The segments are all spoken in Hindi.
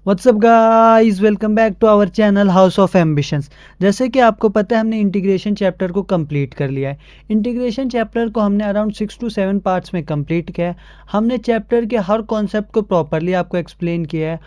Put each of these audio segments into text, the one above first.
WhatsApp guys, welcome back to our channel house of ambitions. जैसे कि आपको पता है हमने इंटीग्रेशन चैप्टर को कंप्लीट कर लिया है। इंटीग्रेशन चैप्टर को हमने अराउंड 6 to 7 पार्ट्स में कंप्लीट किया है। हमने चैप्टर के हर कॉन्सेप्ट को प्रॉपरली आपको एक्सप्लेन किया है।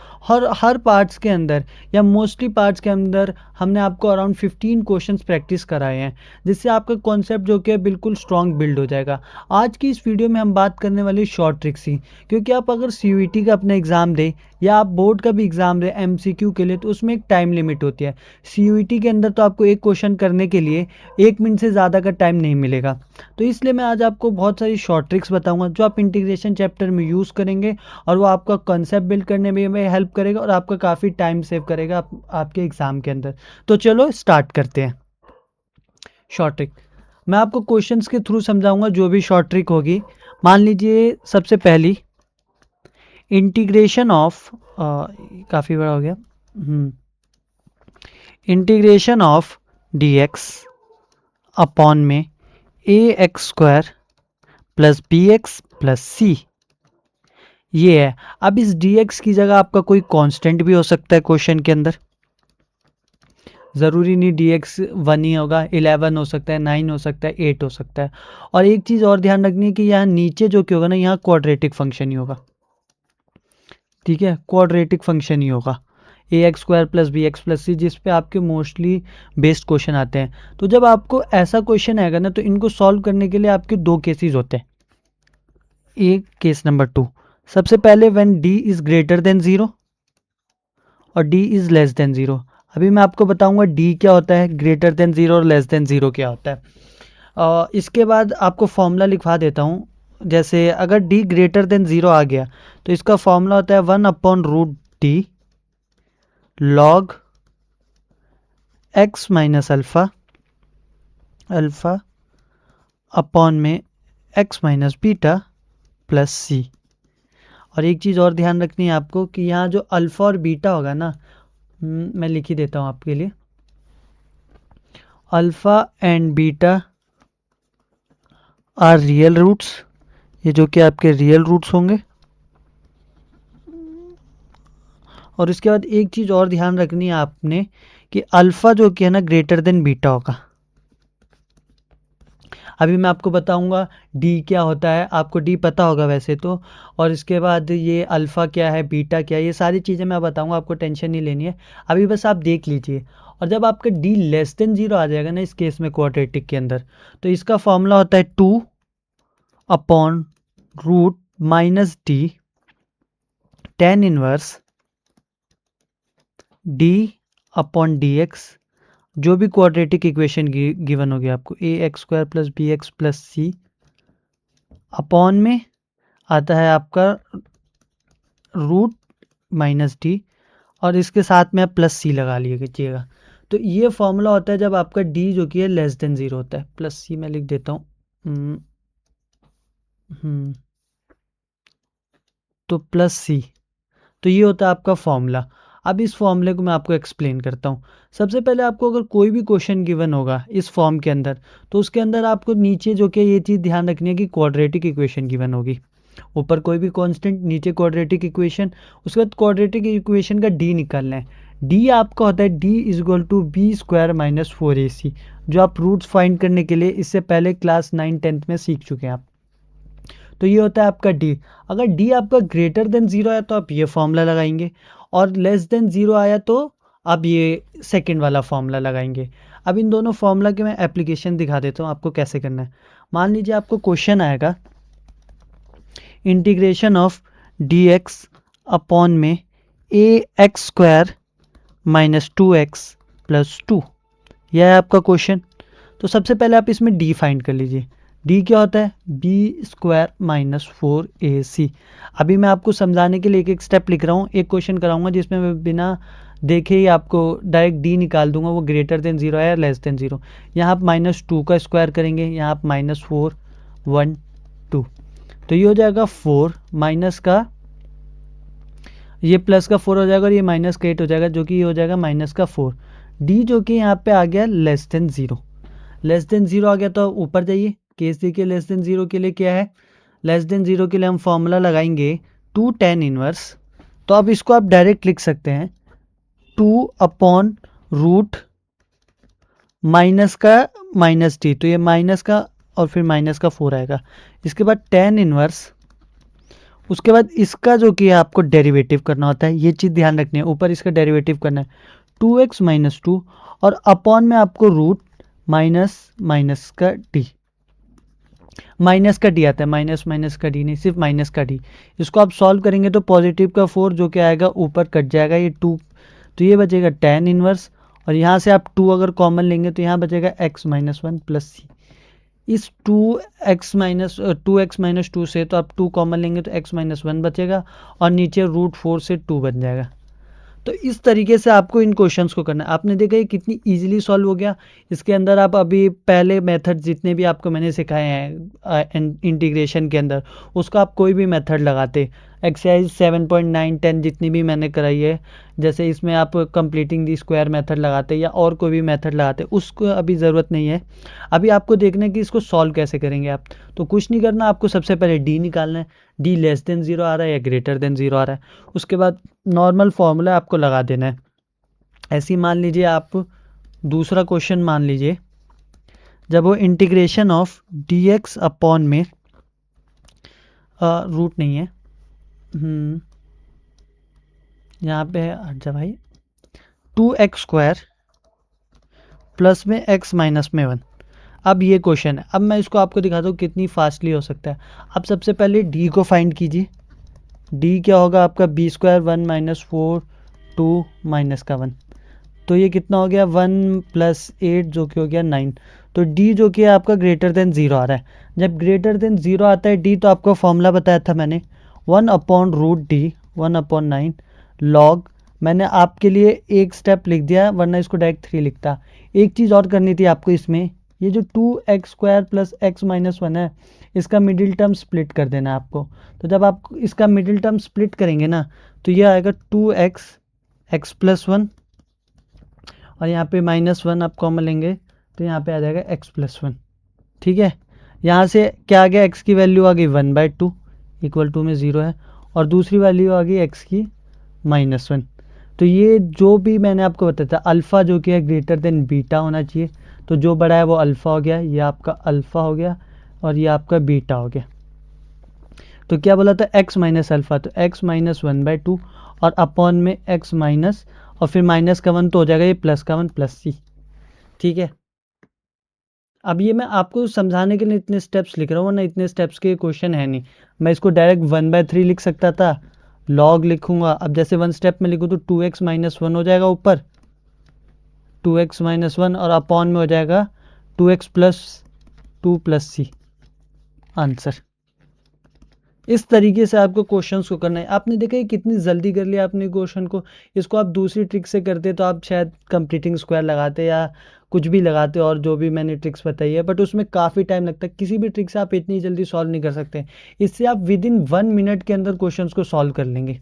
हर पार्ट्स के अंदर या मोस्टली पार्ट्स के अंदर हमने आपको अराउंड 15 क्वेश्चंस प्रैक्टिस कराए हैं, जिससे आपका कॉन्सेप्ट जो कि है बिल्कुल स्ट्रॉन्ग बिल्ड हो जाएगा। आज की इस वीडियो में हम बात करने वाली शॉर्ट ट्रिक्स ही, क्योंकि आप अगर CUET का अपना एग्ज़ाम दें या आप बोर्ड का भी एग्ज़ाम दे MCQ के लिए, तो उसमें एक टाइम लिमिट होती है। CUET के अंदर तो आपको एक क्वेश्चन करने के लिए 1 मिनट से ज़्यादा का टाइम नहीं मिलेगा। तो इसलिए मैं आज आपको बहुत सारी शॉर्ट ट्रिक्स बताऊंगा जो आप इंटीग्रेशन चैप्टर में यूज़ करेंगे, और वो आपका कॉन्सेप्ट बिल्ड करने में हेल्प करेगा और आपका काफ़ी टाइम सेव करेगा आपके एग्ज़ाम के अंदर। तो चलो स्टार्ट करते हैं। शॉर्ट ट्रिक मैं आपको क्वेश्चंस के थ्रू समझाऊंगा जो भी शॉर्ट ट्रिक होगी। मान लीजिए सबसे पहली, इंटीग्रेशन ऑफ काफ़ी बड़ा हो गया, इंटीग्रेशन ऑफ dx अपॉन में ax² प्लस bx प्लस सी, ये है। अब इस dx की जगह आपका कोई कांस्टेंट भी हो सकता है क्वेश्चन के अंदर, ज़रूरी नहीं dx 1 ही होगा, 11 हो सकता है, 9 हो सकता है, 8 हो सकता है। और एक चीज़ और ध्यान रखनी है कि यहाँ नीचे जो कि होगा ना, यहाँ क्वाड्रेटिक फंक्शन ही होगा। ठीक है, क्वाड्रेटिक फंक्शन ही होगा, ax² प्लस bx प्लस सी, जिस पे आपके मोस्टली बेस्ड क्वेश्चन आते हैं। तो जब आपको ऐसा क्वेश्चन आएगा ना, तो इनको सॉल्व करने के लिए आपके दो केसेस होते हैं। एक केस नंबर 2, सबसे पहले when d is greater than 0 और d इज लेस देन 0। अभी मैं आपको बताऊंगा d क्या होता है, ग्रेटर देन 0 और लेस देन 0 क्या होता है। इसके बाद आपको फॉर्मूला लिखवा देता हूँ। जैसे अगर d ग्रेटर देन 0 आ गया, तो इसका फॉर्मूला होता है 1/√d log x minus alpha upon में x माइनस बीटा प्लस सी। और एक चीज़ और ध्यान रखनी है आपको कि यहाँ जो अल्फ़ा और बीटा होगा ना, मैं लिख ही देता हूँ आपके लिए, alpha and beta are real roots, ये जो कि आपके रियल रूट्स होंगे। और इसके बाद एक चीज़ और ध्यान रखनी है आपने कि अल्फ़ा जो कि है ना ग्रेटर देन बीटा होगा। अभी मैं आपको बताऊंगा डी क्या होता है, आपको डी पता होगा वैसे तो। और इसके बाद ये अल्फ़ा क्या है, बीटा क्या है, ये सारी चीज़ें मैं बताऊंगा, आपको टेंशन नहीं लेनी है। अभी बस आप देख लीजिए। और जब आपका डी लेस देन 0 आ जाएगा ना इस केस में क्वाड्रेटिक के अंदर, तो इसका फॉर्मूला होता है 2/√-d tan inverse d upon dx, जो भी क्वाड्रेटिक इक्वेशन गिवन होगी आपको, ax² प्लस bx प्लस सी अपॉन में आता है आपका रूट माइनस डी, और इसके साथ में आप प्लस सी लगा लीजिएगा। तो ये फॉर्मूला होता है जब आपका डी जो कि है लेस देन 0 होता है। प्लस सी मैं लिख देता हूँ, तो प्लस सी, तो ये होता है आपका फॉर्मूला। अब इस फॉर्मूले को मैं आपको एक्सप्लेन करता हूँ। सबसे पहले आपको अगर कोई भी क्वेश्चन गिवन होगा इस फॉर्म के अंदर, तो उसके अंदर आपको नीचे जो कि ये चीज़ ध्यान रखनी है कि क्वाड्रेटिक इक्वेशन गिवन होगी, ऊपर कोई भी कांस्टेंट, नीचे क्वाड्रेटिक इक्वेशन। उसके बाद क्वाड्रेटिक इक्वेशन का डी निकालना है। डी आपका होता है d is equal to b² minus 4ac, जो आप रूट्स फाइंड करने के लिए इससे पहले क्लास 9-10 में सीख चुके हैं आप। तो ये होता है आपका डी। अगर डी आपका ग्रेटर देन 0 आया तो आप ये फॉर्मूला लगाएंगे, और लेस देन 0 आया तो आप ये सेकंड वाला फॉर्मूला लगाएंगे। अब इन दोनों फॉर्मूला के मैं एप्लीकेशन दिखा देता हूँ आपको कैसे करना है। मान लीजिए आपको क्वेश्चन आएगा इंटीग्रेशन ऑफ dx अपॉन में ax² माइनस 2x प्लस 2, यह है आपका क्वेश्चन। तो सबसे पहले आप इसमें डी फाइंड कर लीजिए। डी क्या होता है, b² माइनस 4ac। अभी मैं आपको समझाने के लिए एक एक स्टेप लिख रहा हूँ, एक क्वेश्चन कराऊंगा जिसमें मैं बिना देखे ही आपको डायरेक्ट डी निकाल दूंगा, वो ग्रेटर देन 0 है या लेस देन 0। यहाँ आप -2 का स्क्वायर करेंगे, यहाँ आप -4 1 2, तो ये हो जाएगा 4 माइनस का, ये प्लस का 4 हो जाएगा और ये माइनस का 8 हो जाएगा, जो कि ये हो जाएगा माइनस का 4। डी जो कि यहाँ पे आ गया लेस देन 0, लेस देन 0 आ गया तो ऊपर जाइए। केस देखिए लेस देन 0 के लिए क्या है, लेस देन 0 के लिए हम फॉर्मूला लगाएंगे 2 tan इनवर्स तो अब इसको आप डायरेक्ट लिख सकते हैं 2/रूट माइनस का माइनस टी, तो ये माइनस का और फिर माइनस का 4 आएगा। इसके बाद tan इनवर्स, उसके बाद इसका जो कि है आपको डेरिवेटिव करना होता है, ये चीज़ ध्यान रखनी है, ऊपर इसका डेरिवेटिव करना है 2x माइनस 2 और अपॉन में आपको रूट माइनस माइनस का डी, माइनस का डी आता है, माइनस माइनस का डी नहीं, सिर्फ माइनस का डी। इसको आप सॉल्व करेंगे तो पॉजिटिव का 4 जो कि आएगा ऊपर कट जाएगा ये 2, तो ये बचेगा tan इनवर्स और यहाँ से आप 2 अगर कॉमन लेंगे तो यहाँ बचेगा x माइनस 1 प्लस सी। इस 2x माइनस 2 से तो आप 2 कॉमन लेंगे तो x माइनस 1 बचेगा और नीचे रूट 4 से 2 बन जाएगा। तो इस तरीके से आपको इन क्वेश्चंस को करना है। आपने देखा ये कितनी इजीली सॉल्व हो गया। इसके अंदर आप अभी पहले मेथड जितने भी आपको मैंने सिखाए हैं इंटीग्रेशन के अंदर, उसका आप कोई भी मेथड लगाते, एक्सरसाइज 7.9 10 जितनी भी मैंने कराई है, जैसे इसमें आप कंप्लीटिंग दी स्क्वायर मेथड लगाते या और कोई भी मेथड लगाते, उसको अभी ज़रूरत नहीं है। अभी आपको देखना है कि इसको सॉल्व कैसे करेंगे आप। तो कुछ नहीं करना, आपको सबसे पहले डी निकालना है, डी लेस देन 0 आ रहा है या ग्रेटर देन 0 आ रहा है। उसके बाद नॉर्मल फॉर्मूला आपको लगा देना है। ऐसे ही मान लीजिए आप दूसरा क्वेश्चन मान लीजिए, जब वो integration of D x upon में रूट नहीं है, यहाँ पे है, हट जा भाई, 2x² प्लस में x माइनस में 1। अब ये क्वेश्चन है, अब मैं इसको आपको दिखाता हूँ कितनी फास्टली हो सकता है। अब सबसे पहले d को फाइंड कीजिए। d क्या होगा आपका b² 1 माइनस 4 2 माइनस का 1, तो ये कितना हो गया 1 प्लस 8 जो कि हो गया 9। तो d जो कि है आपका ग्रेटर देन 0 आ रहा है। जब ग्रेटर देन 0 आता है d, तो आपका फॉर्मूला बताया था मैंने 1/√d 1/9 लॉग, मैंने आपके लिए एक स्टेप लिख दिया वरना इसको डायरेक्ट 3 लिखता। एक चीज़ और करनी थी आपको इसमें, ये जो 2x² प्लस x माइनस 1 है, इसका मिडिल टर्म स्प्लिट कर देना है आपको। तो जब आप इसका मिडिल टर्म स्प्लिट करेंगे ना, तो ये आएगा 2x x प्लस 1 और यहाँ पे माइनस 1 आप कॉमन लेंगे तो यहाँ पे आ जाएगा x प्लस 1। ठीक है, यहाँ से क्या आ गया, x की वैल्यू आ गई 1/2 इक्वल टू में 0 है और दूसरी वैल्यू आ गई x की -1। तो ये जो भी मैंने आपको बताया था, अल्फ़ा जो कि है ग्रेटर देन बीटा होना चाहिए, तो जो बड़ा है वो अल्फ़ा हो गया, ये आपका अल्फ़ा हो गया और ये आपका बीटा हो गया। तो क्या बोला था, x माइनस अल्फ़ा, तो x माइनस 1/2 और अपॉन में x माइनस और फिर माइनस का 1 तो हो जाएगा ये प्लस का 1 प्लस सी। ठीक है, अब ये मैं आपको समझाने के लिए इतने स्टेप्स लिख रहा हूँ, वरना इतने स्टेप्स के क्वेश्चन है नहीं। मैं इसको डायरेक्ट 1/3 लिख सकता था, लॉग लिखूंगा। अब जैसे 1 स्टेप में लिखूँ तो 2x माइनस 1 हो जाएगा ऊपर 2x माइनस 1 और अपॉन में हो जाएगा 2x प्लस 2 प्लस सी, आंसर। इस तरीके से आपको क्वेश्चंस को करना है। आपने देखा है कितनी जल्दी कर लिया आपने क्वेश्चन को। इसको आप दूसरी ट्रिक से करते तो आप शायद कंप्लीटिंग स्क्वायर लगाते या कुछ भी लगाते और जो भी मैंने ट्रिक्स बताई है, बट उसमें काफ़ी टाइम लगता है। किसी भी ट्रिक से आप इतनी जल्दी सॉल्व नहीं कर सकते। इससे आप विद इन 1 मिनट के अंदर क्वेश्चंस को सॉल्व कर लेंगे।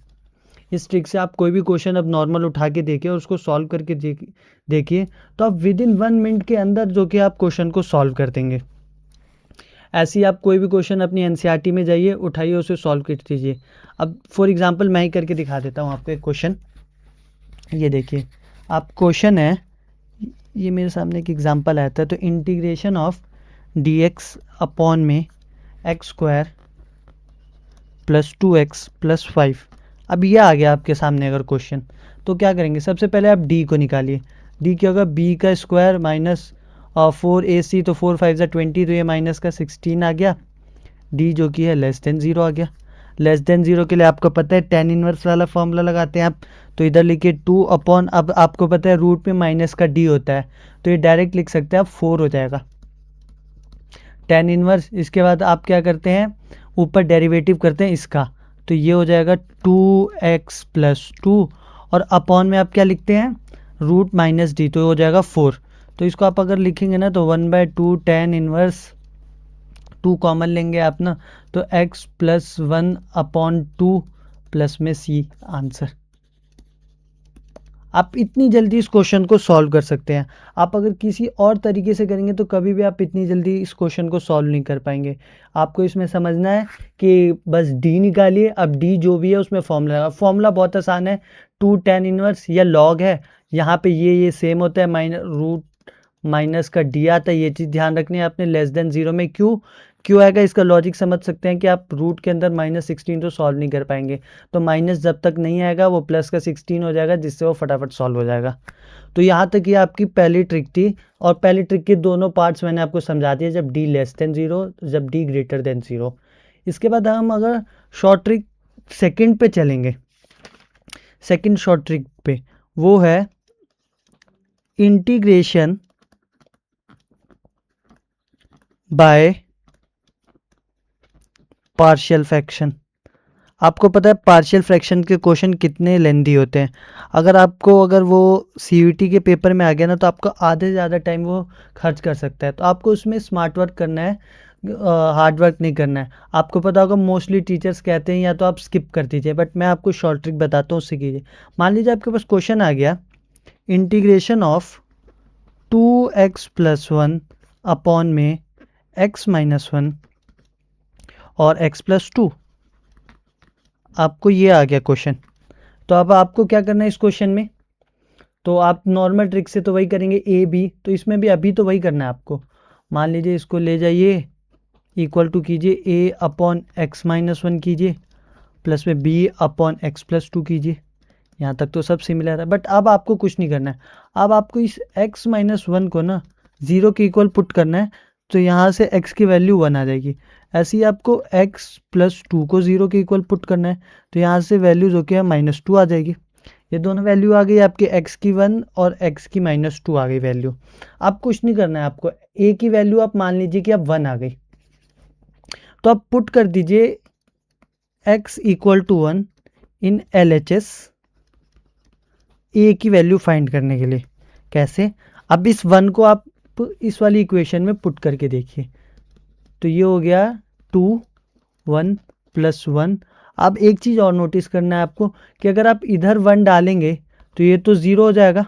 इस ट्रिक से आप कोई भी क्वेश्चन अब नॉर्मल उठा के देखिए और उसको सॉल्व करके देखिए, तो आप विद इन 1 मिनट के अंदर जो कि आप क्वेश्चन को सॉल्व कर देंगे। ऐसे ही आप कोई भी क्वेश्चन अपनी एनसीईआरटी में जाइए, उठाइए, उसे सॉल्व कर दीजिए। अब फॉर एग्जांपल मैं ही करके दिखा देता हूँ आपको एक क्वेश्चन। ये देखिए, आप क्वेश्चन है, ये मेरे सामने एक एग्जांपल आया था, तो इंटीग्रेशन ऑफ dx अपॉन में x² प्लस 2x प्लस 5। अब ये आ गया आपके सामने अगर क्वेश्चन, तो क्या करेंगे, सबसे पहले आप d को निकालिए। d क्या होगा, b का स्क्वायर माइनस 4ac, तो 4 5 20, तो ये माइनस का 16 आ गया। d जो कि है लेस देन 0 आ गया। लेस देन 0 के लिए आपको पता है tan इनवर्स वाला फॉर्मूला लगाते हैं आप, तो इधर लिखिए 2 अपॉन, अब आपको पता है रूट में माइनस का d होता है, तो ये डायरेक्ट लिख सकते हैं आप 4 हो जाएगा tan इनवर्स। इसके बाद आप क्या करते हैं, ऊपर डेरिवेटिव करते हैं इसका, तो ये हो जाएगा 2x प्लस 2 और अपॉन में आप क्या लिखते हैं, रूट माइनस डी, तो हो जाएगा 4। तो इसको आप अगर लिखेंगे ना तो 1/2 tan इनवर्स 2 कॉमन लेंगे आप ना, तो x प्लस 1 अपॉन 2 प्लस में c, आंसर। आप इतनी जल्दी इस क्वेश्चन को सॉल्व कर सकते हैं। आप अगर किसी और तरीके से करेंगे तो कभी भी आप इतनी जल्दी इस क्वेश्चन को सॉल्व नहीं कर पाएंगे। आपको इसमें समझना है कि बस डी निकालिए। अब डी जो भी है उसमें फॉर्मूला, फॉर्मूला बहुत आसान है, 2 tan इनवर्स या लॉग है। यहाँ पे ये सेम होता है, माइनस रूट माइनस का डी आता है। ये चीज़ ध्यान रखनी है आपने। लेस देन जीरो में क्यों आएगा, इसका लॉजिक समझ सकते हैं कि आप रूट के अंदर -16 तो सॉल्व नहीं कर पाएंगे, तो माइनस जब तक नहीं आएगा वो प्लस का 16 हो जाएगा, जिससे वो फटाफट सॉल्व हो जाएगा। तो यहाँ तक ये आपकी पहली ट्रिक थी, और पहली ट्रिक के दोनों पार्ट्स मैंने आपको समझा दिए, जब डी लेस देन जीरो, जब डी ग्रेटर देन जीरो। इसके बाद हम अगर शॉर्ट ट्रिक सेकंड पे चलेंगे, सेकंड शॉर्ट ट्रिक पे, वो है इंटीग्रेशन बाय पार्शियल फ्रैक्शन। आपको पता है पार्शियल फ्रैक्शन के क्वेश्चन कितने लेंदी होते हैं। अगर वो सीयूईटी के पेपर में आ गया ना, तो आपको आधे से ज़्यादा टाइम वो खर्च कर सकता है। तो आपको उसमें स्मार्ट वर्क करना है, हार्ड वर्क नहीं करना है। आपको पता होगा मोस्टली टीचर्स कहते हैं या तो आप स्किप कर दीजिए, बट मैं आपको शॉर्ट ट्रिक बताता हूँ, उससे कीजिए। मान लीजिए आपके पास क्वेश्चन आ गया, इंटीग्रेशन ऑफ 2x+1 अपॉन में x-1 और x+2, आपको ये आ गया क्वेश्चन। तो अब आपको क्या करना है इस क्वेश्चन में, तो आप नॉर्मल ट्रिक से तो वही करेंगे ए बी, तो इसमें भी अभी तो वही करना है आपको। मान लीजिए इसको ले जाइए, इक्वल टू कीजिए ए अपॉन x-1 कीजिए, प्लस में बी अपॉन x+2 कीजिए। यहाँ तक तो सब सिमिलर है, बट अब आपको कुछ नहीं करना है। अब आपको इस x-1 को ना 0 के इक्वल पुट करना है, तो यहाँ से x की वैल्यू 1 आ जाएगी। ऐसे ही आपको x+2 को 0 के इक्वल पुट करना है, तो यहाँ से वैल्यू जो कि है -2 आ जाएगी। ये दोनों वैल्यू आ गई आपकी, x की 1 और x की -2 आ गई वैल्यू। अब कुछ नहीं करना है आपको, a की वैल्यू आप मान लीजिए कि अब 1 आ गई, तो आप पुट कर दीजिए x = 1 इन LHS ए की वैल्यू फाइंड करने के लिए। कैसे, अब इस 1 को आप इस वाली इक्वेशन में पुट करके देखिए, तो ये हो गया 2 1 + 1। अब एक चीज़ और नोटिस करना है आपको कि अगर आप इधर 1 डालेंगे तो ये तो 0 हो जाएगा,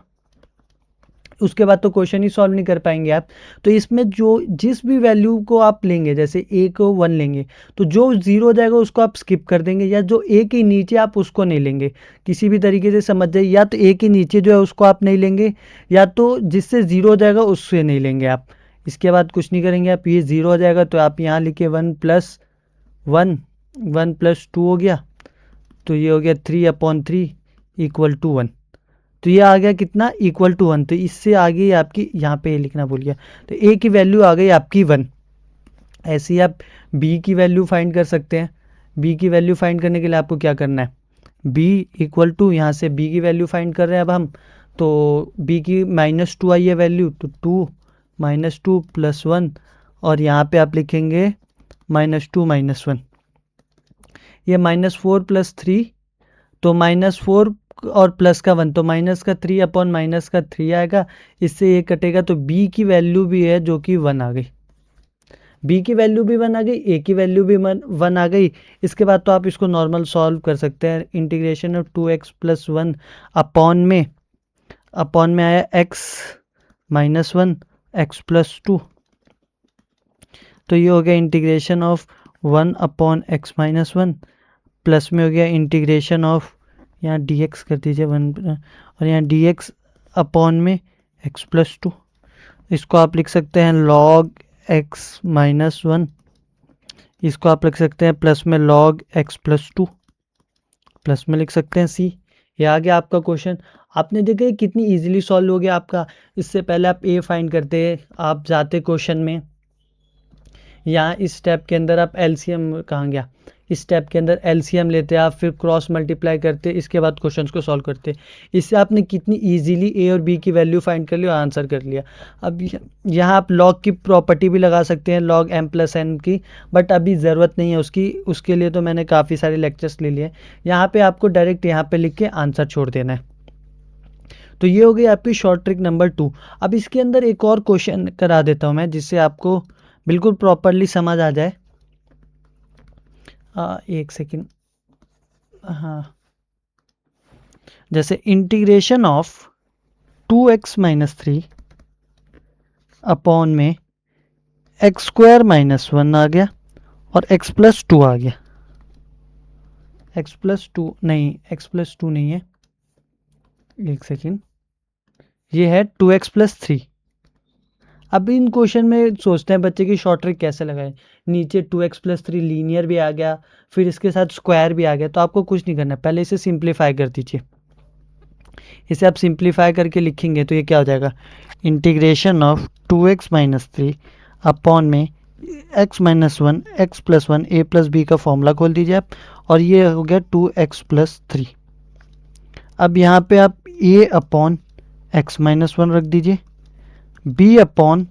उसके बाद तो क्वेश्चन ही सॉल्व नहीं कर पाएंगे आप। तो इसमें जो जिस भी वैल्यू को आप लेंगे, जैसे ए को 1 लेंगे, तो जो 0 हो जाएगा उसको आप स्किप कर देंगे, या जो ए के नीचे आप उसको नहीं लेंगे। किसी भी तरीके से समझ जाइए, या तो ए के नीचे जो है उसको आप नहीं लेंगे, या तो जिससे 0 हो जाएगा उससे नहीं लेंगे आप। इसके बाद कुछ नहीं करेंगे आप, ये 0 हो जाएगा तो आप यहाँ लिखिए 1 + 1, 1 + 2 हो गया, तो ये हो गया 3/3 = 1। तो ये आ गया कितना, =1। तो इससे आगे आपकी, यहाँ पे लिखना भूल गया, तो ए की वैल्यू आ गई आपकी 1। ऐसे ही आप बी की वैल्यू फाइंड कर सकते हैं। बी की वैल्यू फाइंड करने के लिए आपको क्या करना है, बी = यहाँ से बी की वैल्यू फाइंड कर रहे हैं अब हम, तो बी की -2 आई है वैल्यू, तो 2 -2 + 1, और यहाँ पे आप लिखेंगे -2 -1, ये -4 + 3, तो -4 और प्लस का 1, तो -3 अपॉन -3 आएगा, इससे ये कटेगा, तो बी की वैल्यू भी है जो कि 1 आ गई। बी की वैल्यू भी 1 आ गई, ए की वैल्यू भी 1 आ गई। इसके बाद तो आप इसको नॉर्मल सॉल्व कर सकते हैं। इंटीग्रेशन ऑफ 2x + 1 अपॉन में आया x-1 x+2, तो ये हो गया integration of 1 upon x-1, plus में हो गया इंटीग्रेशन ऑफ, यहाँ dx कर दीजिए 1, और यहाँ dx अपॉन में x+2। इसको आप लिख सकते हैं log x-1, इसको आप लिख सकते हैं प्लस में log x+2, प्लस में लिख सकते हैं c। ये आ गया आपका क्वेश्चन। आपने देखा कितनी इजीली सॉल्व हो गया आपका। इससे पहले आप a फाइंड करते, आप जाते क्वेश्चन में, यहाँ इस स्टेप के अंदर आप एलसीएम, कहाँ गया, इस स्टेप के अंदर एलसीएम लेते आप, फिर क्रॉस मल्टीप्लाई करते, इसके बाद क्वेश्चंस को सॉल्व करते। इससे आपने कितनी इजीली ए और बी की वैल्यू फाइंड कर ली और आंसर कर लिया। अब यहाँ आप लॉग की प्रॉपर्टी भी लगा सकते हैं, log m+n की, बट अभी ज़रूरत नहीं है उसकी, उसके लिए तो मैंने काफ़ी सारे लेक्चर्स ले लिए। यहाँ पर आपको डायरेक्ट यहाँ पर लिख के आंसर छोड़ देना है। तो ये हो गई आपकी शॉर्ट ट्रिक नंबर 2। अब इसके अंदर एक और क्वेश्चन करा देता हूँ मैं, जिससे आपको बिल्कुल प्रॉपरली समझ आ जाए। एक सेकेंड, हाँ जैसे इंटीग्रेशन ऑफ 2x-3 अपॉन में x² - 1 आ गया और x+2 आ गया। x+2 नहीं, x+2 नहीं है, एक सेकेंड, ये है 2x+3। अब इन क्वेश्चन में सोचते हैं बच्चे की शॉर्ट ट्रिक कैसे लगाए। नीचे 2x+3 लीनियर भी आ गया, फिर इसके साथ स्क्वायर भी आ गया, तो आपको कुछ नहीं करना, पहले इसे सिंप्लीफाई कर दीजिए। इसे आप सिंप्लीफाई करके लिखेंगे तो ये क्या हो जाएगा, इंटीग्रेशन ऑफ 2x-3 अपॉन में x-1 x+1 a+b का फॉर्मूला खोल दीजिए आप, और ये हो गया 2x+3। अब यहाँ पे आप a अपॉन x-1 रख दीजिए, b अपॉन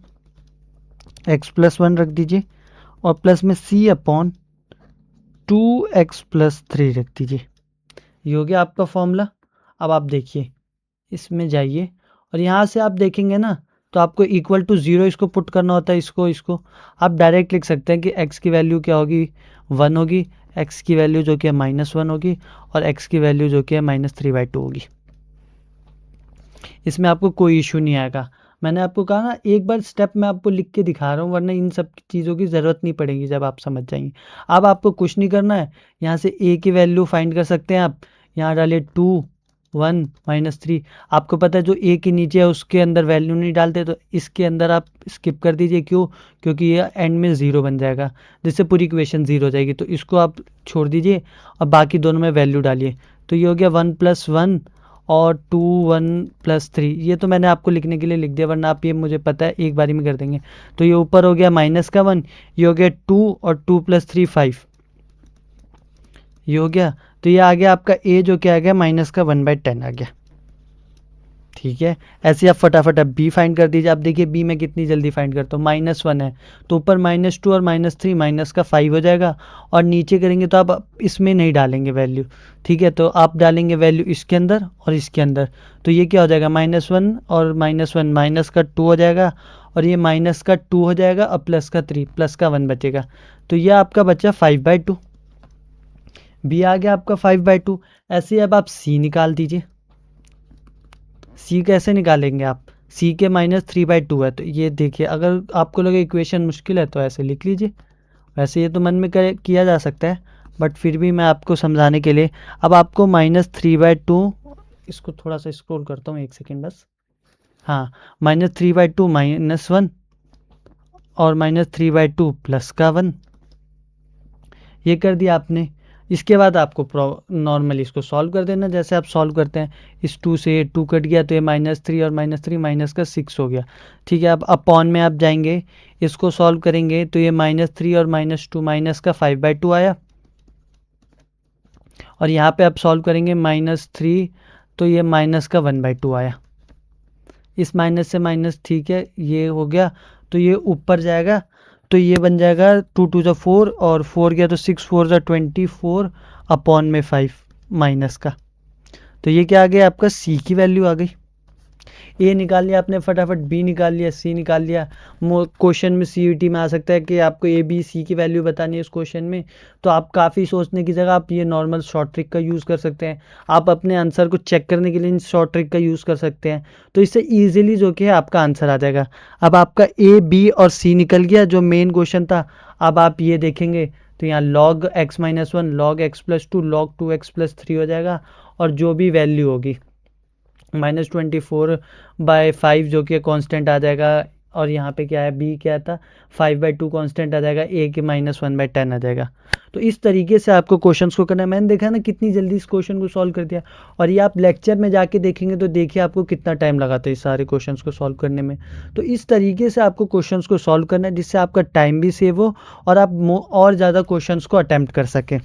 x+1 रख दीजिए, और प्लस में c अपॉन 2x+3 रख दीजिए। ये हो गया आपका फॉर्मूला। अब आप देखिए, इसमें जाइए और यहाँ से आप देखेंगे ना, तो आपको इक्वल टू 0 इसको पुट करना होता है, इसको आप डायरेक्ट लिख सकते हैं कि x की वैल्यू क्या होगी, 1 होगी, x की वैल्यू जो कि है -1 होगी, और x की वैल्यू जो कि है -3/2 होगी। इसमें आपको कोई इशू नहीं आएगा। मैंने आपको कहा ना, एक बार स्टेप मैं आपको लिख के दिखा रहा हूँ, वरना इन सब चीज़ों की ज़रूरत नहीं पड़ेगी जब आप समझ जाएंगे। अब आपको कुछ नहीं करना है, यहाँ से a की वैल्यू फाइंड कर सकते हैं आप। यहाँ डालिए 2 1 -3। आपको पता है जो a के नीचे है उसके अंदर वैल्यू नहीं डालते, तो इसके अंदर आप स्किप कर दीजिए। क्यों? क्योंकि ये एंड में 0 बन जाएगा, जिससे पूरी इक्वेशन 0 हो जाएगी। तो इसको आप छोड़ दीजिए और बाकी दोनों में वैल्यू डालिए। तो ये हो गया 1 + 1 और 2 1 + 3। ये तो मैंने आपको लिखने के लिए लिख दिया, वरना आप ये मुझे पता है एक बारी में कर देंगे। तो ये ऊपर हो गया -1, ये हो गया 2 और 2 + 3 5, ये हो गया। तो ये आ गया आपका a जो क्या आ गया, -1/10 आ गया। ठीक है, ऐसे आप फटाफट अब b फाइंड कर दीजिए। आप देखिए b में कितनी जल्दी फाइंड करता हूँ, -1 है तो ऊपर -2 और -3 माइनस का 5 हो जाएगा, और नीचे करेंगे तो आप इसमें नहीं डालेंगे वैल्यू। ठीक है, तो आप डालेंगे वैल्यू इसके अंदर और इसके अंदर। तो ये क्या हो जाएगा, -1 और -1 माइनस का 2 हो जाएगा, और ये माइनस का 2 हो जाएगा, और प्लस का 3 प्लस का 1 बचेगा। तो ये आपका बचा 5/2। b आ गया आपका 5/2। ऐसे ही अब आप c निकाल दीजिए। c कैसे निकालेंगे आप, c के -3/2 है, तो ये देखिए, अगर आपको लगे इक्वेशन मुश्किल है तो ऐसे लिख लीजिए। वैसे ये तो मन में किया जा सकता है, बट फिर भी मैं आपको समझाने के लिए, अब आपको -3/2, इसको थोड़ा सा स्क्रॉल करता हूँ, एक सेकेंड बस। हाँ, -3/2 -1 और -3/2 प्लस का 1, ये कर दिया आपने। इसके बाद आपको नॉर्मली इसको सॉल्व कर देना, जैसे आप सॉल्व करते हैं। इस 2 से 2 कट गया, तो ये -3 और -3 माइनस का 6 हो गया। ठीक है, अब अपॉन में आप जाएंगे, इसको सॉल्व करेंगे तो ये -3 और -2 माइनस का 5/2 आया, और यहाँ पे आप सॉल्व करेंगे -3, तो ये माइनस का 1/2 आया। इस माइनस से माइनस, ठीक है, ये हो गया, तो ये ऊपर जाएगा, तो ये बन जाएगा 2 2 जा 4, और 4 गया तो 6 4 जा 24 अपॉन में 5 माइनस का। तो ये क्या आ गया, आपका c की वैल्यू आ गई। ए निकाल लिया आपने फटाफट, बी निकाल लिया, सी निकाल लिया। क्वेश्चन में सीईटी में आ सकता है कि आपको ए बी सी की वैल्यू बतानी है इस क्वेश्चन में, तो आप काफ़ी सोचने की जगह आप ये नॉर्मल शॉर्ट ट्रिक का यूज़ कर सकते हैं। आप अपने आंसर को चेक करने के लिए इन शॉर्ट ट्रिक का यूज़ कर सकते हैं, तो इससे ईजिली जो कि है आपका आंसर आ जाएगा। अब आपका ए बी और सी निकल गया जो मेन क्वेश्चन था। अब आप ये देखेंगे तो यहाँ log x-1 log x+2 log 2x+3 हो जाएगा, और जो भी वैल्यू होगी -24/5 जो कि कांस्टेंट आ जाएगा, और यहाँ पे क्या है, बी क्या था, 5/2 कांस्टेंट आ जाएगा, ए के -1/10 आ जाएगा। तो इस तरीके से आपको क्वेश्चंस को करना है। मैंने देखा ना कितनी जल्दी इस क्वेश्चन को सॉल्व कर दिया, और ये आप लेक्चर में जाके देखेंगे तो देखिए आपको कितना टाइम लगा था इस सारे क्वेश्चंस को सॉल्व करने में। तो इस तरीके से आपको क्वेश्चंस को सॉल्व करना है, जिससे आपका टाइम भी सेव हो और आप और ज़्यादा क्वेश्चंस को अटैम्प्ट कर सकें।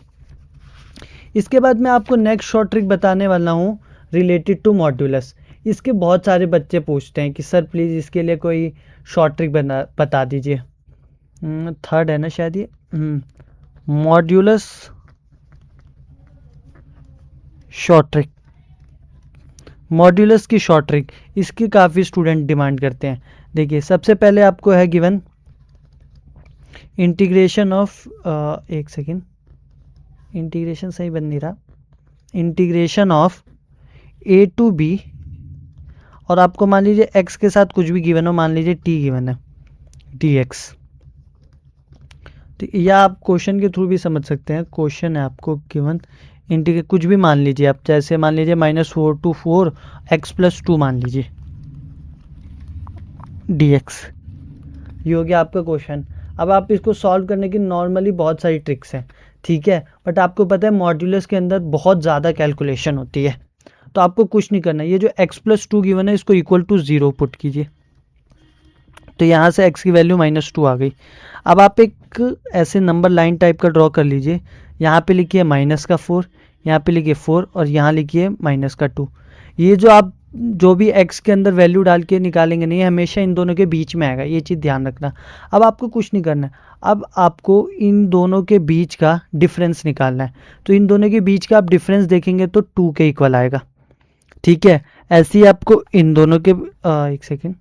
इसके बाद मैं आपको नेक्स्ट शॉर्ट ट्रिक बताने वाला हूँ रिलेटेड टू मॉड्यूलस। इसके बहुत सारे बच्चे पूछते हैं कि सर प्लीज़ इसके लिए कोई शॉर्ट ट्रिक बता दीजिए। थर्ड है ना शायद ये, मॉड्यूलस शॉर्ट ट्रिक। मॉड्यूलस की शॉर्ट ट्रिक, इसकी काफ़ी स्टूडेंट डिमांड करते हैं। देखिए, सबसे पहले आपको है गिवन इंटीग्रेशन ऑफ, एक सेकेंड, इंटीग्रेशन सही बन नहीं रहा, integration of A to B, और आपको मान लीजिए x के साथ कुछ भी गिवन हो, मान लीजिए t गिवन है, dx। तो या आप क्वेश्चन के थ्रू भी समझ सकते हैं, क्वेश्चन है आपको गिवन इंटीग्रेट कुछ भी मान लीजिए आप, जैसे मान लीजिए -4 to 4 x+2 मान लीजिए dx, ये हो गया आपका क्वेश्चन। अब आप इसको सॉल्व करने की नॉर्मली बहुत सारी ट्रिक्स हैं, ठीक है, बट आपको पता है मॉड्यूलस के अंदर बहुत ज़्यादा कैलकुलेशन होती है, तो आपको कुछ नहीं करना है। ये जो x+2 गिवन है इसको इक्वल टू 0 पुट कीजिए, तो यहाँ से x की वैल्यू -2 आ गई। अब आप एक ऐसे नंबर लाइन टाइप का ड्रॉ कर लीजिए, यहाँ पे लिखिए -4, यहाँ पे लिखिए 4 और यहाँ लिखिए -2। ये जो आप जो भी x के अंदर वैल्यू डाल के निकालेंगे नहीं, हमेशा इन दोनों के बीच में आएगा, ये चीज़ ध्यान रखना। अब आपको कुछ नहीं करना है, अब आपको इन दोनों के बीच का डिफरेंस निकालना है। तो इन दोनों के बीच का आप डिफरेंस देखेंगे तो 2 के इक्वल आएगा, ठीक है। ऐसे ही आपको इन दोनों के एक सेकेंड,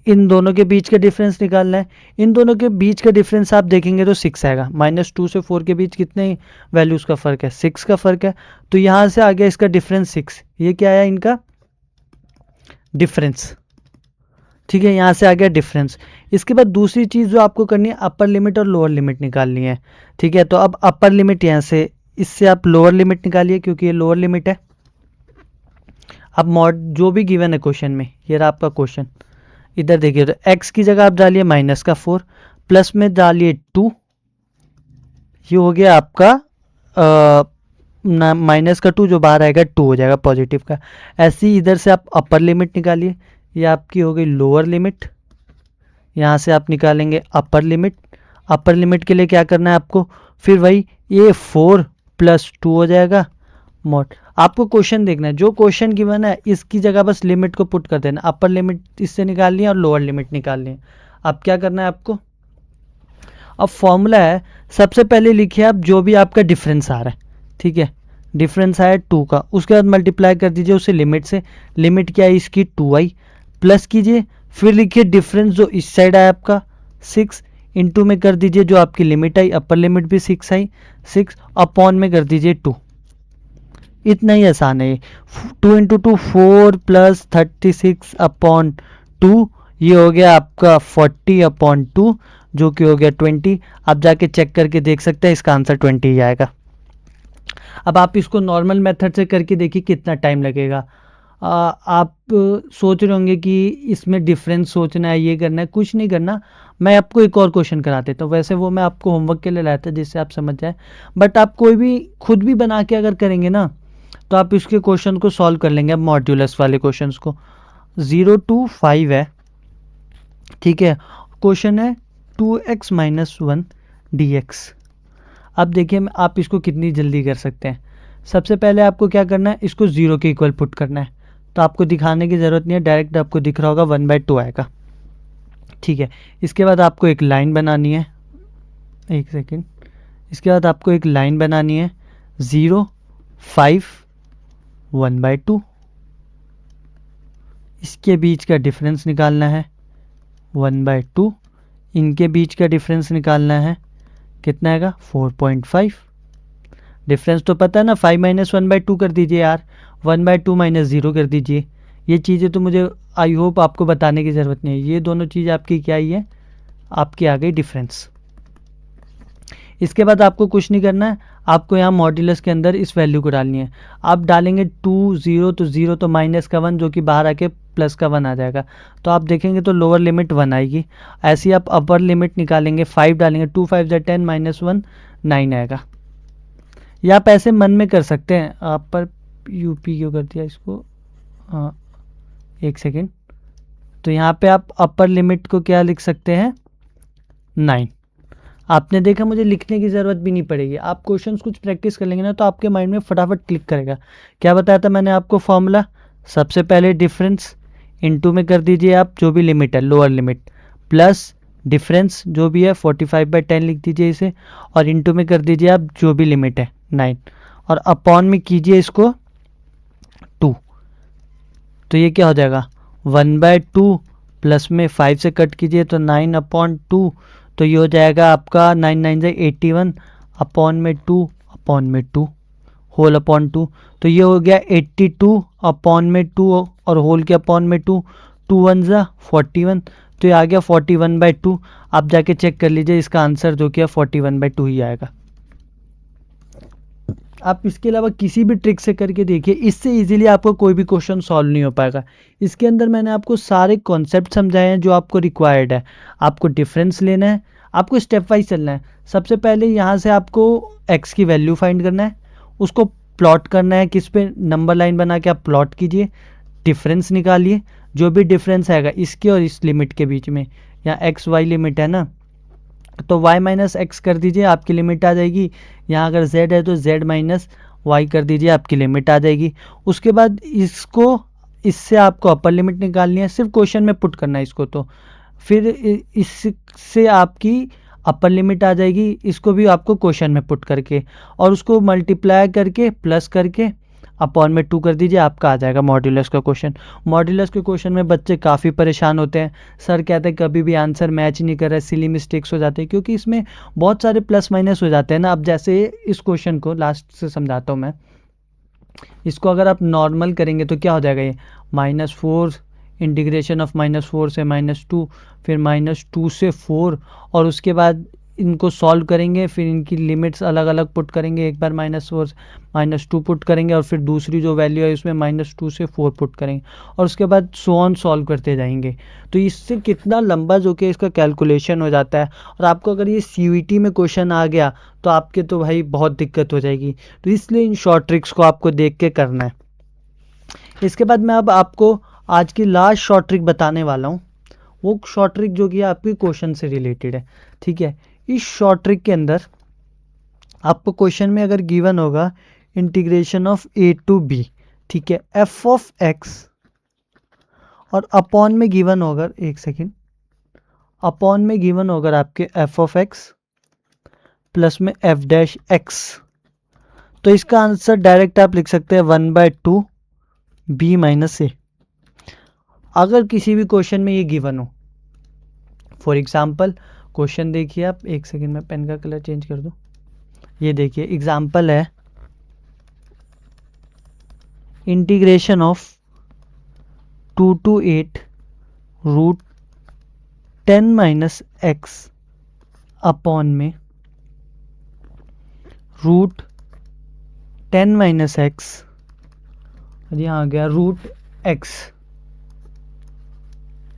इन दोनों के बीच का डिफरेंस निकालना है। इन दोनों के बीच का डिफरेंस आप देखेंगे तो 6 आएगा। -2 से 4 के बीच कितने वैल्यूज़ का फ़र्क है, 6 का फ़र्क है। तो यहाँ से आ गया इसका डिफरेंस 6, ये क्या आया इनका डिफरेंस, ठीक है, यहाँ से आ गया डिफरेंस। इसके बाद दूसरी चीज़ जो आपको करनी है, अपर लिमिट और लोअर लिमिट निकालनी है, ठीक है। तो अब अपर लिमिट यहाँ से, इससे आप लोअर लिमिट निकालिए क्योंकि ये लोअर लिमिट है। अब मॉड जो भी गिवन है क्वेश्चन में, ये रहा आपका क्वेश्चन, इधर देखिए, तो x की जगह आप डालिए -4, प्लस में डालिए 2, ये हो गया आपका -2 जो बाहर आएगा 2 हो जाएगा पॉजिटिव का। ऐसे ही इधर से आप अपर लिमिट निकालिए, ये आपकी हो गई लोअर लिमिट, यहाँ से आप निकालेंगे अपर लिमिट। अपर लिमिट के लिए क्या करना है आपको, फिर वही ये 4 + 2 हो जाएगा मॉड। आपको क्वेश्चन देखना है, जो क्वेश्चन गिवन है इसकी जगह बस लिमिट को पुट कर देना, अपर लिमिट इससे निकालनी है और लोअर लिमिट निकालनी है। अब क्या करना है आपको, अब फॉर्मूला है, सबसे पहले लिखिए आप जो भी आपका डिफरेंस आ रहा है, ठीक है, डिफरेंस आया 2 का, उसके बाद मल्टीप्लाई कर दीजिए उसे लिमिट से, लिमिट क्या है इसकी 2i, प्लस कीजिए, फिर लिखिए डिफरेंस जो इस साइड आया आपका 6, इंटू में कर दीजिए जो आपकी लिमिट आई, अपर लिमिट भी 6 आई, 6 अपॉन में कर दीजिए 2। इतना ही आसान है। 2 × 2 4 + 36 अपॉन 2, ये हो गया आपका 40 अपॉन 2 जो कि हो गया 20। आप जाके चेक करके देख सकते हैं, इसका आंसर 20 ही आएगा। अब आप इसको नॉर्मल मेथड से करके देखिए कितना टाइम लगेगा। आप सोच रहे होंगे कि इसमें डिफरेंस सोचना है, ये करना है, कुछ नहीं करना। मैं आपको एक और क्वेश्चन करा देता हूँ, वैसे वो मैं आपको होमवर्क के लिए लाया था जिससे आप समझ जाए, बट आप कोई भी खुद भी बना के अगर करेंगे ना तो आप इसके क्वेश्चन को सॉल्व कर लेंगे। अब मॉड्यूलस वाले क्वेश्चंस को 0 to 5 है, ठीक है, क्वेश्चन है 2x - 1 dx। अब देखिए आप इसको कितनी जल्दी कर सकते हैं। सबसे पहले आपको क्या करना है, इसको 0 के इक्वल पुट करना है, तो आपको दिखाने की ज़रूरत नहीं है, डायरेक्ट आपको दिख रहा होगा 1/2 आएगा, ठीक है। इसके बाद आपको एक लाइन बनानी है, एक सेकेंड, इसके बाद आपको एक लाइन बनानी है 0 5 1/2, इसके बीच का डिफरेंस निकालना है 1/2, इनके बीच का डिफरेंस निकालना है, कितना आएगा 4.5। डिफरेंस तो पता है ना, 5 - 1/2 कर दीजिए यार, 1/2 - 0 कर दीजिए। ये चीज़ें तो मुझे आई होप आपको बताने की ज़रूरत नहीं है, ये दोनों चीज़ आपकी क्या ही है, आपकी आ गई डिफरेंस। इसके बाद आपको कुछ नहीं करना है, आपको यहाँ मॉड्यूलस के अंदर इस वैल्यू को डालनी है। आप डालेंगे 2 0 तो 0 तो -1 जो कि बाहर आके +1 आ जाएगा, तो आप देखेंगे तो लोअर लिमिट 1 आएगी। ऐसे ही आप अपर लिमिट निकालेंगे, 5 डालेंगे, 2 5 10 -1 9 आएगा। या आप ऐसे मन में कर सकते हैं, आप पर यूपी क्यों कर दिया इसको, हाँ एक सेकेंड, तो यहाँ पे आप अपर लिमिट को क्या लिख सकते हैं 9। आपने देखा मुझे लिखने की ज़रूरत भी नहीं पड़ेगी, आप क्वेश्चंस कुछ प्रैक्टिस कर लेंगे ना तो आपके माइंड में फटाफट क्लिक करेगा। क्या बताया था मैंने आपको फॉर्मूला, सबसे पहले डिफरेंस इनटू में कर दीजिए आप जो भी लिमिट है लोअर लिमिट, प्लस डिफरेंस जो भी है 45/10 लिख दीजिए इसे, और इनटू में कर दीजिए आप जो भी लिमिट है 9, और अपॉन में कीजिए इसको 2। तो ये क्या हो जाएगा 1/2, प्लस में 5 से कट कीजिए तो 9/2, तो ये हो जाएगा आपका 9 9 से 81 अपॉन में 2 अपॉन में 2 होल अपॉन 2, तो ये हो गया 82 अपॉन में 2 और होल के अपॉन में 2, 2 1 ज़ा 41, तो ये आ गया 41/2। आप जाके चेक कर लीजिए, इसका आंसर जो कि है 41/2 ही आएगा। आप इसके अलावा किसी भी ट्रिक से करके देखिए, इससे इजीली आपको कोई भी क्वेश्चन सॉल्व नहीं हो पाएगा। इसके अंदर मैंने आपको सारे कॉन्सेप्ट समझाए हैं जो आपको रिक्वायर्ड है। आपको डिफरेंस लेना है, आपको स्टेप वाइज चलना है। सबसे पहले यहाँ से आपको एक्स की वैल्यू फाइंड करना है, उसको प्लॉट करना है, किस पे नंबर लाइन बना के आप प्लॉट कीजिए, डिफरेंस निकालिए, जो भी डिफरेंस आएगा इसके और इस लिमिट के बीच में, यहाँ एक्स वाई लिमिट है ना, तो y माइनस एक्स कर दीजिए, आपकी लिमिट आ जाएगी। यहाँ अगर z है तो z माइनस वाई कर दीजिए, आपकी लिमिट आ जाएगी। उसके बाद इसको, इससे आपको अपर लिमिट निकालनी है, सिर्फ क्वेश्चन में पुट करना है इसको, तो फिर इससे आपकी अपर लिमिट आ जाएगी, इसको भी आपको क्वेश्चन में पुट करके और उसको मल्टीप्लाई करके प्लस करके अपॉन में 2 कर दीजिए, आपका आ जाएगा मॉड्यूलस का क्वेश्चन। मॉड्यूलस के क्वेश्चन में बच्चे काफ़ी परेशान होते हैं, सर कहते हैं कभी भी आंसर मैच नहीं कर रहा है, सिली मिस्टेक्स हो जाते हैं, क्योंकि इसमें बहुत सारे प्लस माइनस हो जाते हैं ना। अब जैसे इस क्वेश्चन को लास्ट से समझाता हूँ मैं, इसको अगर आप नॉर्मल करेंगे तो क्या हो जाएगा, ये -4 इंटीग्रेशन ऑफ -4 से -2, फिर -2 से 4, और उसके बाद इनको सॉल्व करेंगे, फिर इनकी लिमिट्स अलग अलग पुट करेंगे, एक बार -4 -2 पुट करेंगे और फिर दूसरी जो वैल्यू है उसमें -2 से 4 पुट करेंगे, और उसके बाद सो ऑन सॉल्व करते जाएंगे। तो इससे कितना लंबा जो कि इसका कैलकुलेशन हो जाता है, और आपको अगर ये CVT में क्वेश्चन आ गया तो आपके तो भाई बहुत दिक्कत हो जाएगी। तो इसलिए इन शॉर्ट ट्रिक्स को आपको देख के करना है। इसके बाद मैं अब आपको आज की लास्ट शॉर्ट ट्रिक बताने वाला हूँ, वो शॉर्ट ट्रिक जो कि आपके क्वेश्चन से रिलेटेड है। ठीक है, इस शॉर्ट ट्रिक के अंदर आपको क्वेश्चन में अगर गिवन होगा integration of a to b, ठीक है, f ऑफ x, और अपॉन में गिवन होगा, एक सेकेंड, अपॉन में गिवन होगा आपके f ऑफ x प्लस में f डैश x, तो इसका आंसर डायरेक्ट आप लिख सकते हैं 1/2 b माइनस a। अगर किसी भी क्वेश्चन में ये गिवन हो, फॉर एग्जाम्पल क्वेश्चन देखिए आप, एक सेकेंड में पेन का कलर चेंज कर दूं, ये देखिए एग्जाम्पल है integration of 2 to 8 root 10 minus x upon में रूट 10 माइनस एक्स, और यहाँ आ गया रूट एक्स,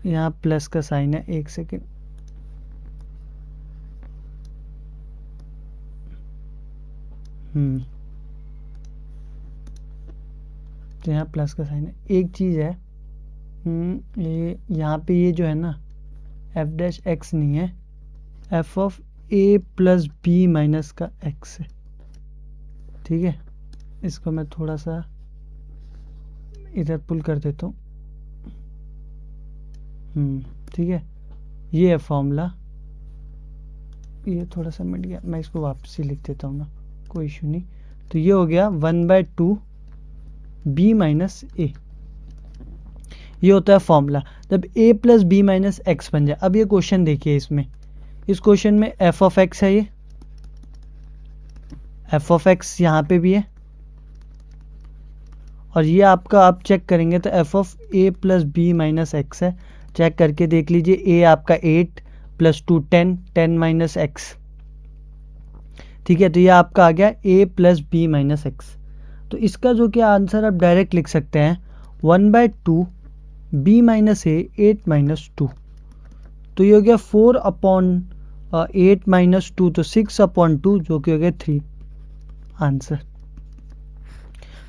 यहाँ प्लस का साइन है, एक सेकेंड, तो यहाँ प्लस का साइन है। एक चीज़ है, ये यहाँ पे ये जो है ना f डैश एक्स नहीं है, f of a plus b minus का x है। ठीक है, इसको मैं थोड़ा सा इधर पुल कर देता हूँ। ठीक है, ये है फॉर्मूला, ये थोड़ा सा मिट गया, मैं इसको वापस ही लिख देता हूँ ना, कोई इशू नहीं। तो ये हो गया 1/2 b माइनस ए, ये होता है फॉर्मूला। जब a plus b minus x बन जाए, अब ये क्वेश्चन देखिए, इसमें इस क्वेश्चन में f ऑफ x है, ये f ऑफ x यहाँ पे भी है, और ये आपका आप चेक करेंगे तो f of a plus b minus x है। चेक करके देख लीजिए, a आपका 8 प्लस 2 10, 10 माइनस एक्स। ठीक है, तो ये आपका आ गया a plus b minus x. तो इसका जो कि आंसर आप डायरेक्ट लिख सकते हैं 1/2 b माइनस ए 8 माइनस 2, तो ये हो गया 4 अपॉन 8 माइनस 2, तो 6 अपॉन 2, जो कि हो गया 3 आंसर।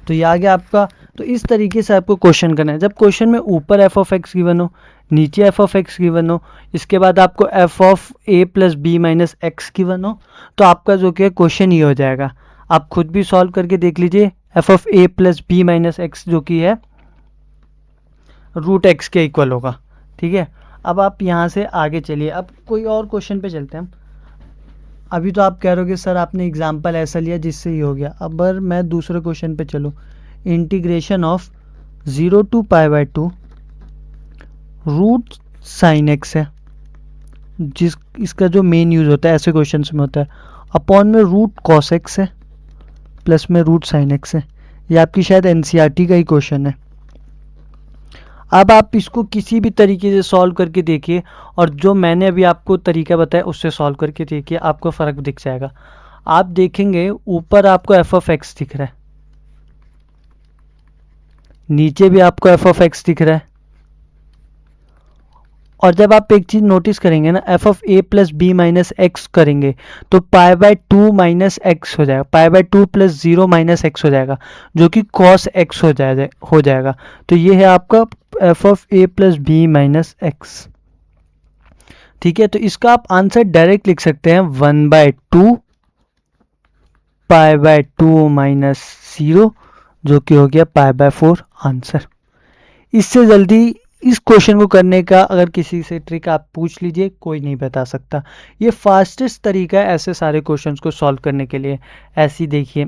तो ये आ गया आपका। तो इस तरीके से आपको क्वेश्चन करना है। जब क्वेश्चन में ऊपर f ऑफ x गिवन हो, नीचे f ऑफ x गिवन हो, इसके बाद आपको f of a plus b minus x given हो, तो आपका जो कि क्वेश्चन ये हो जाएगा। आप खुद भी सॉल्व करके देख लीजिए, f of a plus b minus x जो कि है रूट एक्स के इक्वल होगा। ठीक है, अब आप यहाँ से आगे चलिए, अब कोई और क्वेश्चन पे चलते हैं हम। अभी तो आप कह रहे हो कि सर आपने एग्जाम्पल ऐसा लिया जिससे ही हो गया। अब अगर मैं दूसरे क्वेश्चन पे चलूँ, integration of 0 to π/2 root sine x है, जिस इसका जो मेन यूज़ होता है ऐसे क्वेश्चन में होता है, अपॉन में रूट कॉस एक्स है, प्लस में रूट साइन एक्स है। ये आपकी शायद एनसीईआरटी का ही क्वेश्चन है। अब आप इसको किसी भी तरीके से सॉल्व करके देखिए और जो मैंने अभी आपको तरीका बताया उससे सॉल्व करके देखिए, आपको फ़र्क दिख जाएगा। आप देखेंगे ऊपर आपको एफ ऑफ एक्स दिख रहा है, नीचे भी आपको एफ ऑफ एक्स दिख रहा है, और जब आप एक चीज़ नोटिस करेंगे ना, f of a plus b minus x करेंगे तो पाई बाय 2 माइनस एक्स हो जाएगा, pi by 2 plus 0 minus x हो जाएगा, जो कि कॉस एक्स हो जाएगा। तो ये है आपका f of a plus b minus x. ठीक है, तो इसका आप आंसर डायरेक्ट लिख सकते हैं 1/2 पाई बाय 2 माइनस 0, जो कि हो गया पाई बाय 4 आंसर। इससे जल्दी इस क्वेश्चन को करने का अगर किसी से ट्रिक आप पूछ लीजिए, कोई नहीं बता सकता। ये फास्टेस्ट तरीका है ऐसे सारे क्वेश्चंस को सॉल्व करने के लिए। ऐसे ही देखिए,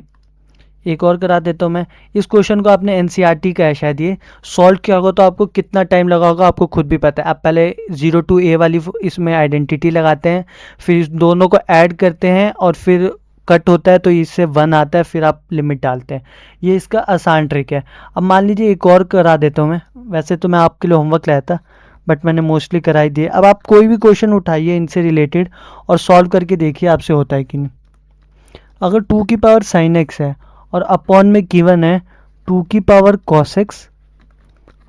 एक और करा देता हूँ मैं। इस क्वेश्चन को आपने एनसीईआरटी का है शायद, ये सॉल्व किया होगा तो आपको कितना टाइम लगा होगा आपको खुद भी पता है। आप पहले 0 to a वाली इसमें आइडेंटिटी लगाते हैं, फिर इस दोनों को ऐड करते हैं और फिर कट होता है तो इससे 1 आता है, फिर आप लिमिट डालते हैं। ये इसका आसान ट्रिक है। अब मान लीजिए एक और करा देता हूँ मैं। वैसे तो मैं आपके लिए होमवर्क लाया था बट मैंने मोस्टली कराई दिए। अब आप कोई भी क्वेश्चन उठाइए इनसे रिलेटेड और सॉल्व करके देखिए आपसे होता है कि नहीं। अगर 2 की पावर साइन एक्स है और अपॉन में गिवन है 2 की पावर कॉस एक्स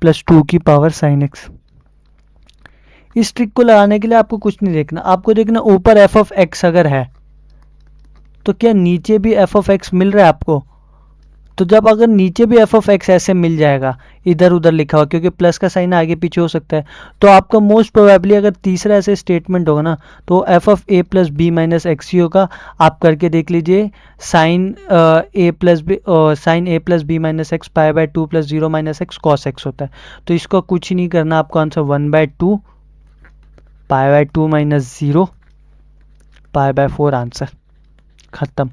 प्लस 2 की पावर साइन एक्स। इस ट्रिक को लगाने के लिए आपको कुछ नहीं देखना, आपको देखना ऊपर एफ ऑफ एक्स अगर है तो क्या नीचे भी एफ ऑफ एक्स मिल रहा है आपको। तो जब अगर नीचे भी एफ ऑफ एक्स ऐसे मिल जाएगा इधर उधर लिखा हुआ, क्योंकि प्लस का साइन आगे पीछे हो सकता है, तो आपका मोस्ट प्रोबेबली अगर तीसरा ऐसे स्टेटमेंट होगा ना तो f of a plus b minus x ही होगा। आप करके देख लीजिए, sine a plus b minus x pi by 2 plus 0 minus x cos x होता है। तो इसको कुछ ही नहीं करना, आपको answer 1/2 pi by 2 minus 0 pi by 4 answer खत्म।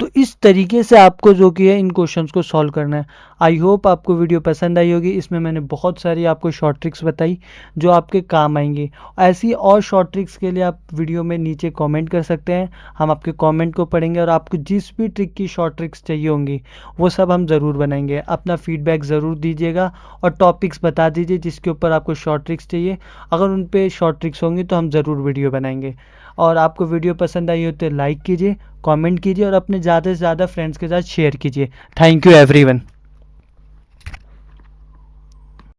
तो इस तरीके से आपको जो कि है इन क्वेश्चंस को सॉल्व करना है। आई होप आपको वीडियो पसंद आई होगी। इसमें मैंने बहुत सारी आपको शॉर्ट ट्रिक्स बताई जो आपके काम आएंगी। ऐसी और शॉर्ट ट्रिक्स के लिए आप वीडियो में नीचे कमेंट कर सकते हैं, हम आपके कमेंट को पढ़ेंगे और आपको जिस भी ट्रिक की शॉर्ट ट्रिक्स चाहिए होंगी वो सब हम ज़रूर बनाएंगे। अपना फीडबैक ज़रूर दीजिएगा और टॉपिक्स बता दीजिए जिसके ऊपर आपको शॉर्ट ट्रिक्स चाहिए। अगर उन पर शॉर्ट ट्रिक्स होंगी तो हम ज़रूर वीडियो बनाएंगे। और आपको वीडियो पसंद आई हो तो लाइक कीजिए, कमेंट कीजिए और अपने ज़्यादा से ज़्यादा फ्रेंड्स के साथ शेयर कीजिए। Thank you everyone.